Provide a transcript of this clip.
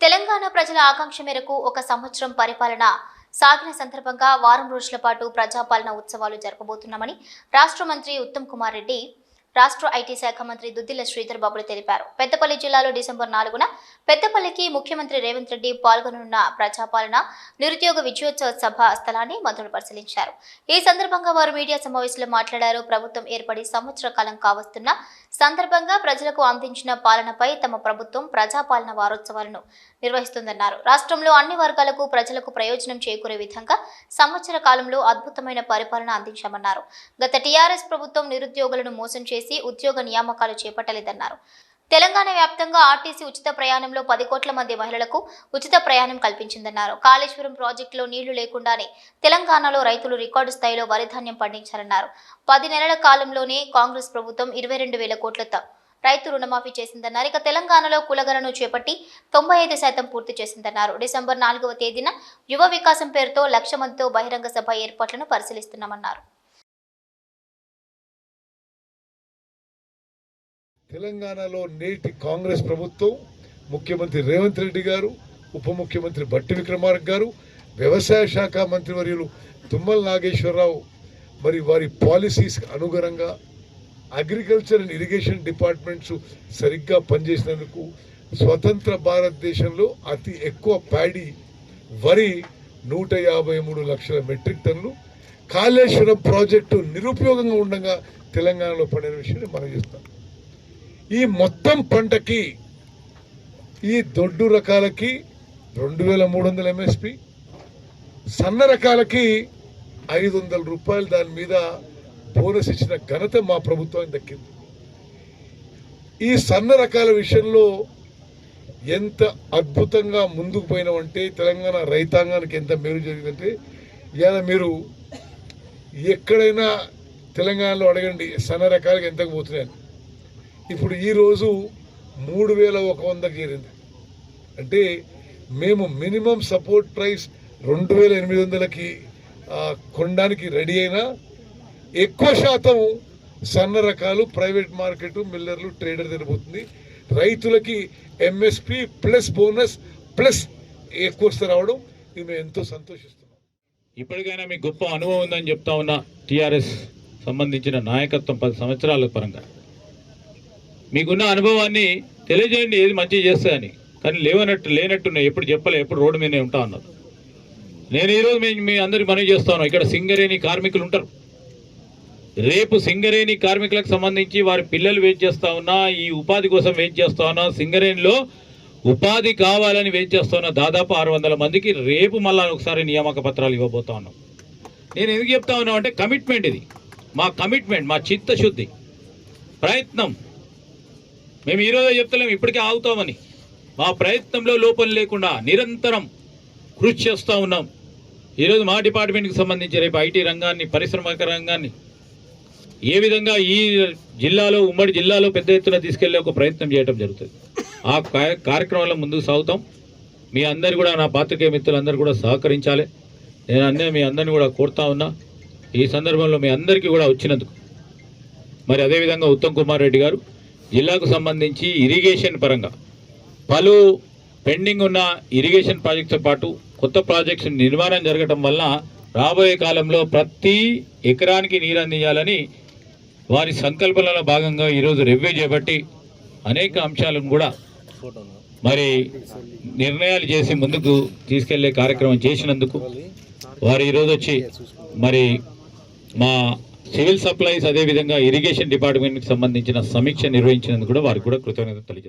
తెలంగాణ ప్రజల ఆకాంక్ష మేరకు ఒక సంవత్సరం పరిపాలన సాగిన సందర్భంగా వారం రోజుల పాటు ప్రజాపాలన ఉత్సవాలు జరపబోతున్నామని రాష్ట్ర మంత్రి ఉత్తమ్ కుమార్ రెడ్డి రాష్ట్ర ఐటీ శాఖ మంత్రి దుద్దిల్ల శ్రీధర్ బాబులు తెలిపారు. పెద్దపల్లి జిల్లాలో డిసెంబర్ 4న పెద్దపల్లికి ముఖ్యమంత్రి రేవంత్ రెడ్డి పాల్గొననున్న ప్రజాపాలన నిరుద్యోగ విజయోత్సవ సభ స్థలాన్ని మంత్రులు పరిశీలించారు. ఈ సందర్భంగా వారు మీడియా సమావేశంలో మాట్లాడారు. ప్రభుత్వం ఏర్పడి సంవత్సర కాలం కావస్తున్న సందర్భంగా ప్రజలకు అందించిన పాలనపై తమ ప్రభుత్వం ప్రజాపాలన వారోత్సవాలను నిర్వహిస్తుందన్నారు. రాష్ట్రంలో అన్ని వర్గాలకు ప్రజలకు ప్రయోజనం చేకూరే విధంగా సంవత్సర కాలంలో అద్భుతమైన పరిపాలన అందించామన్నారు. గత టీఆర్ఎస్ ప్రభుత్వం నిరుద్యోగులను మోసం చేసి ఉద్యోగ నియామకాలు చేపట్టలేదన్నారు. తెలంగాణ వ్యాప్తంగా ఆర్టీసీ ఉచిత ప్రయాణంలో 10 కోట్ల మంది మహిళలకు ఉచిత ప్రయాణం కల్పించిందన్నారు. కాళేశ్వరం ప్రాజెక్టులో నీళ్లు లేకుండానే తెలంగాణలో రైతులు రికార్డు స్థాయిలో వరి ధాన్యం పండించారన్నారు. 10 నెలల కాలంలోనే కాంగ్రెస్ ప్రభుత్వం 22,000 కోట్లతో రైతు రుణమాఫీ చేసిందన్నారు. ఇక తెలంగాణలో కులగణను చేపట్టి 95% పూర్తి చేసిందన్నారు. డిసెంబర్ 4వ తేదీన యువ వికాసం పేరుతో 1,00,000 మందితో బహిరంగ సభ ఏర్పాట్లను పరిశీలిస్తున్నామన్నారు. తెలంగాణలో నేటి కాంగ్రెస్ ప్రభుత్వం ముఖ్యమంత్రి రేవంత్ రెడ్డి గారు, ఉప ముఖ్యమంత్రి బట్టి విక్రమార్క గారు, వ్యవసాయ శాఖ మంత్రివర్యులు తుమ్మల నాగేశ్వరరావు మరి వారి పాలసీస్ అనుగుణంగా అగ్రికల్చర్ అండ్ ఇరిగేషన్ డిపార్ట్మెంట్స్ సరిగ్గా పనిచేసినందుకు స్వతంత్ర భారతదేశంలో అతి ఎక్కువ ప్యాడీ వరి 153 లక్షల మెట్రిక్ టన్నులు కాళేశ్వరం ప్రాజెక్టు నిరుపయోగంగా ఉండగా తెలంగాణలో పడిన విషయాన్ని మనం చేస్తాం. ఈ మొత్తం పంటకి ఈ దొడ్డు రకాలకి 2,300 ఎంఎస్పి, సన్న రకాలకి 500 రూపాయలు దాని మీద బోనస్ ఇచ్చిన ఘనత మా ప్రభుత్వానికి దక్కింది. ఈ సన్న రకాల విషయంలో ఎంత అద్భుతంగా ముందుకు పోయినామంటే తెలంగాణ రైతాంగానికి ఎంత మేలు జరిగిందంటే, ఇవాళ మీరు ఎక్కడైనా తెలంగాణలో అడగండి సన్న రకాలకి ఎంతకు పోతున్నాయని. ఇప్పుడు ఈరోజు 3,100 చేరింది. అంటే మేము మినిమం సపోర్ట్ ప్రైస్ 2,800కి కొనడానికి రెడీ అయినా ఎక్కువ శాతం సన్న రకాలు ప్రైవేట్ మార్కెట్, మిల్లర్లు, ట్రేడర్ తిరిగిపోతుంది. రైతులకి ఎంఎస్పి ప్లస్ బోనస్ ప్లస్ ఎక్కువ రావడం ఇది మేము ఎంతో సంతోషిస్తున్నాం. ఇప్పటికైనా మీకు గొప్ప అనుభవం ఉందని చెప్తా ఉన్నా. టీఆర్ఎస్ సంబంధించిన నాయకత్వం 10 సంవత్సరాల పరంగా మీకున్న అనుభవాన్ని తెలియజేయండి, ఏది మంచిగా చేస్తాయని. కానీ లేనట్టున్నాయి, ఎప్పుడు చెప్పలే, ఎప్పుడు రోడ్డు మీదనే ఉంటా అన్నారు. నేను ఈరోజు మీ అందరికి మనవి చేస్తాను. ఇక్కడ సింగరేణి కార్మికులు ఉంటారు. రేపు సింగరేణి కార్మికులకు సంబంధించి వారి పిల్లలు వెయిట్ చేస్తా ఉన్నా, ఈ ఉపాధి కోసం వెయిట్ చేస్తా ఉన్నా, సింగరేణిలో ఉపాధి కావాలని వెయిట్ చేస్తా ఉన్నా దాదాపు 600 మందికి రేపు మళ్ళీ ఒకసారి నియామక పత్రాలు ఇవ్వబోతా ఉన్నాం. నేను ఎందుకు చెప్తా ఉన్నా అంటే కమిట్మెంట్, ఇది మా కమిట్మెంట్, మా చిత్తశుద్ధి, ప్రయత్నం. మేము ఈరోజు చెప్తలేము ఇప్పటికే ఆగుతామని. మా ప్రయత్నంలో లోపం లేకుండా నిరంతరం కృషి చేస్తూ ఉన్నాం. ఈరోజు మా డిపార్ట్మెంట్కి సంబంధించి రేపు ఐటీ రంగాన్ని, పారిశ్రామిక రంగాన్ని ఏ విధంగా ఈ జిల్లాలో, ఉమ్మడి జిల్లాలో పెద్ద ఎత్తున తీసుకెళ్లే ఒక ప్రయత్నం చేయడం జరుగుతుంది. ఆ కార్యక్రమంలో ముందుకు సాగుతాం. మీ అందరు కూడా, నా పాత్రికేయ మిత్రులందరూ కూడా సహకరించాలి. నేను మీ అందరిని కూడా కోరుతా ఉన్నా. ఈ సందర్భంలో మీ అందరికీ కూడా వచ్చినందుకు. మరి అదేవిధంగా ఉత్తమ్ కుమార్ రెడ్డి గారు జిల్లాకు సంబంధించి ఇరిగేషన్ పరంగా పలు పెండింగ్ ఉన్న ఇరిగేషన్ ప్రాజెక్ట్తో పాటు కొత్త ప్రాజెక్ట్స్ నిర్మాణం జరగడం వల్ల రాబోయే కాలంలో ప్రతి ఎకరానికి నీరు అందించాలని వారి సంకల్పనలో భాగంగా ఈరోజు రెవ్యూ చేపట్టి అనేక అంశాలను కూడా మరి నిర్ణయాలు చేసి ముందుకు తీసుకెళ్లే కార్యక్రమం చేసినందుకు వారు ఈరోజు వచ్చి మరి మా సివిల్ సప్లైస్ అదేవిధంగా ఇరిగేషన్ డిపార్ట్మెంట్కి సంబంధించిన సమీక్ష నిర్వహించినందుకు కూడా వారికి కూడా కృతజ్ఞతలు తెలియజేస్తారు.